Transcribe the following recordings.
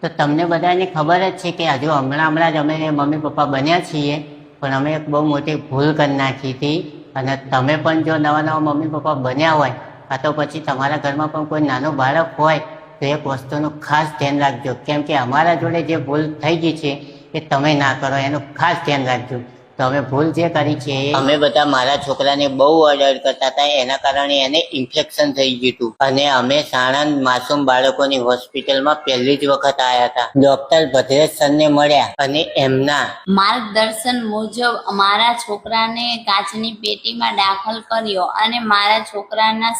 તો તમને બધાને ખબર જ છે કે હજુ હમણાં જ અમે મમ્મી પપ્પા બન્યા છીએ, પણ અમે એક બહુ મોટી ભૂલ કરી નાખી હતી. અને તમે પણ જો નવા મમ્મી પપ્પા બન્યા હોય, કાં તો પછી તમારા ઘરમાં પણ કોઈ નાનું બાળક હોય, તો એક વસ્તુનું ખાસ ધ્યાન રાખજો, કેમ કે અમારા જોડે જે ભૂલ થઈ ગઈ છે એ તમે ના કરો એનું ખાસ ધ્યાન રાખજો. તો અમે ભૂલ જે કરી છે, અમે બધા મારા છોકરાને બહુ અડર કરતા હતા, એના કારણે એને ઇન્ફેક્શન થઈ ગયું હતું. અને અમે સાણંદ માસૂમ બાળકોની હોસ્પિટલમાં પહેલી જ વખત આવ્યા હતા. ડોક્ટર ભદ્રેશ સરને મળ્યા અને એમના માર્ગદર્શન મુજબ મારા છોકરાને કાચની પેટીમાં દાખલ કર્યો અને મારા છોકરાના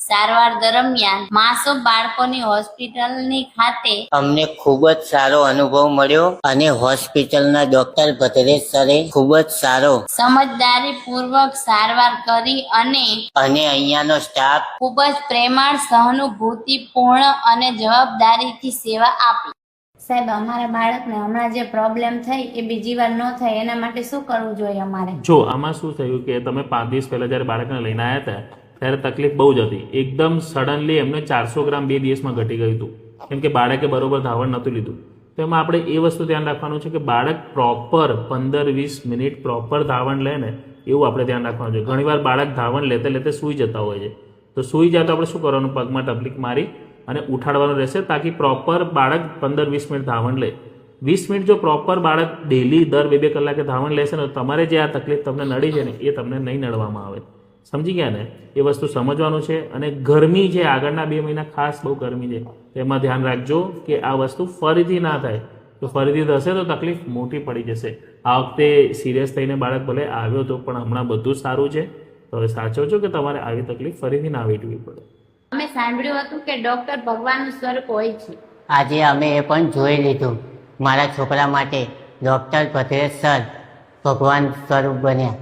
સારવાર દરમિયાન માસૂમ બાળકોની હોસ્પિટલની ખાતે અમને ખૂબ જ સારો અનુભવ મળ્યો અને હોસ્પિટલના ડોક્ટર ભદ્રેશ સરે ખૂબ જ સારો સમજદારીપૂર્વક સારવાર કરી અને અહીંયાનો સ્ટાફ ખૂબ જ પ્રેમાળ, સહાનુભૂતિપૂર્ણ અને જવાબદારીથી સેવા આપી. સાહેબ, અમારા બાળકને હમણાં જે પ્રોબ્લેમ થઈ એ બીજી વાર ન થાય એના માટે શું કરવું જોઈએ અમારે? જો આમાં શું થયું કે તમે 5 દિવસ પહેલા જ્યારે બાળકને લઈને આવ્યા હતા ત્યારે તકલીફ બહુ જ હતી. એકદમ સડનલી એમને 400 ગ્રામ 2 દિવસમાં ઘટી ગયું હતું, કેમ કે બાળકે બરોબર ધાવણ નહોતું લીધું. તો એમાં આપણે એ વસ્તુ ધ્યાન રાખવાનું છે કે બાળક પ્રોપર 15-20 મિનિટ પ્રોપર ધાવણ લે ને એવું આપણે ધ્યાન રાખવાનું છે. ઘણીવાર બાળક ધાવણ લેતે સૂઈ જતા હોય છે, તો સૂઈ જાય તો આપણે શું કરવાનું, પગમાં ટપલીક મારી અને ઉઠાડવાનું રહેશે, તાકી પ્રોપર બાળક 15-20 મિનિટ ધાવણ લે. 20 મિનિટ જો પ્રોપર બાળક ડેલી દર 2-2 કલાકે ધાવણ લેશે ને, તમારે જે આ તકલીફ તમને નડી છે ને એ તમને નહીં નડવામાં આવે. સમજી ગયા ને? એ વસ્તુ સમજવાનું છે. અને ગરમી છે, આગળના 2 મહિના ખાસ બહુ ગરમી છે, તેમાં ધ્યાન રાખજો કે આ વસ્તુ ફરીથી ના થાય. તો ફરીથી થશે તો તકલીફ મોટી પડી જશે. આ વખતે સિરિયસ થઈને બાળક ભલે આવ્યો હતો, પણ હમણાં બધું સારું છે. તો હવે સાચવજો કે તમારે આવી તકલીફ ફરીથી ના વેઠવી પડે. અમે સાંભળ્યું હતું કે ડોક્ટર ભગવાનનું સ્વરૂપ હોય છે. આજે અમે એ પણ જોઈ લીધું. મારા છોકરા માટે ડોક્ટર ભદ્રેશ સર ભગવાન સ્વરૂપ બન્યા.